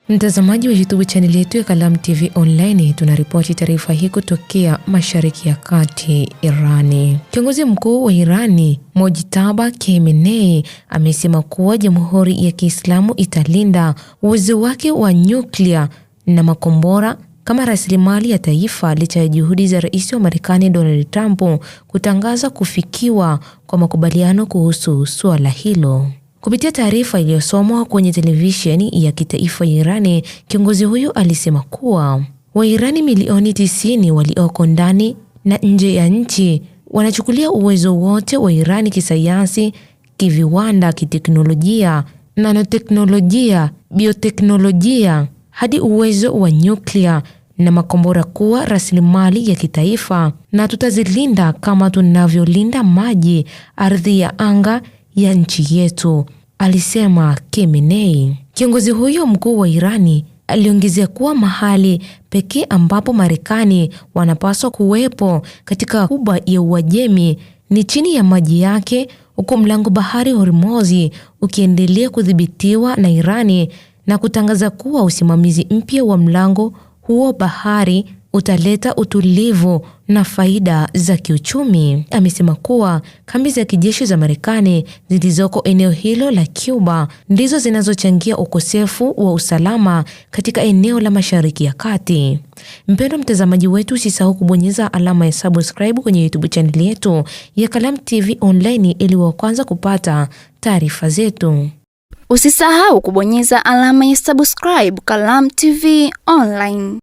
Mtazamaji wa YouTube channel yetu ya Kalamu TV Online, tunaripoti taarifa hii kutokea Mashariki ya Kati, Irani. Kiongozi mkuu wa Irani, Mojtaba Khamenei, amesema kuwa Jamhuri ya Kiislamu italinda uwezo wake wa nyuklia na makombora kama rasilimali ya taifa licha ya juhudi za Rais wa Marekani Donald Trump kutangaza kufikiwa kwa makubaliano kuhusu suala hilo. Kupitia taarifa iliyosomwa kwenye televisheni ya kitaifa ya Irani, kiongozi huyu alisema kuwa Wairani milioni 90 walioko ndani na nje ya nchi wanachukulia uwezo wote wa Irani kisayansi, kiviwanda, kiteknolojia, nanoteknolojia, bioteknolojia hadi uwezo wa nyuklia na makombora kuwa rasilimali ya kitaifa, na tutazilinda kama tunavyolinda maji, ardhi ya anga ya nchi yetu, alisema Khamenei. Kiongozi huyo mkuu wa Irani aliongezea kuwa mahali pekee ambapo Marekani wanapaswa kuwepo katika Ghuba ya Uajemi ni chini ya maji yake, huko mlango bahari Hormuz ukiendelea kudhibitiwa na Irani, na kutangaza kuwa usimamizi mpya wa mlango huo bahari utaleta utulivu na faida za kiuchumi. Amesema kuwa kambi za kijeshi za Marekani zilizoko eneo hilo la Cuba ndizo zinazochangia ukosefu wa usalama katika eneo la Mashariki ya Kati. Mpendwa mtazamaji wetu, usisahau kubonyeza alama ya subscribe kwenye YouTube channel yetu ya Kalamu TV Online ili wa kwanza kupata taarifa zetu. Usisahau kubonyeza alama ya subscribe Kalamu TV Online.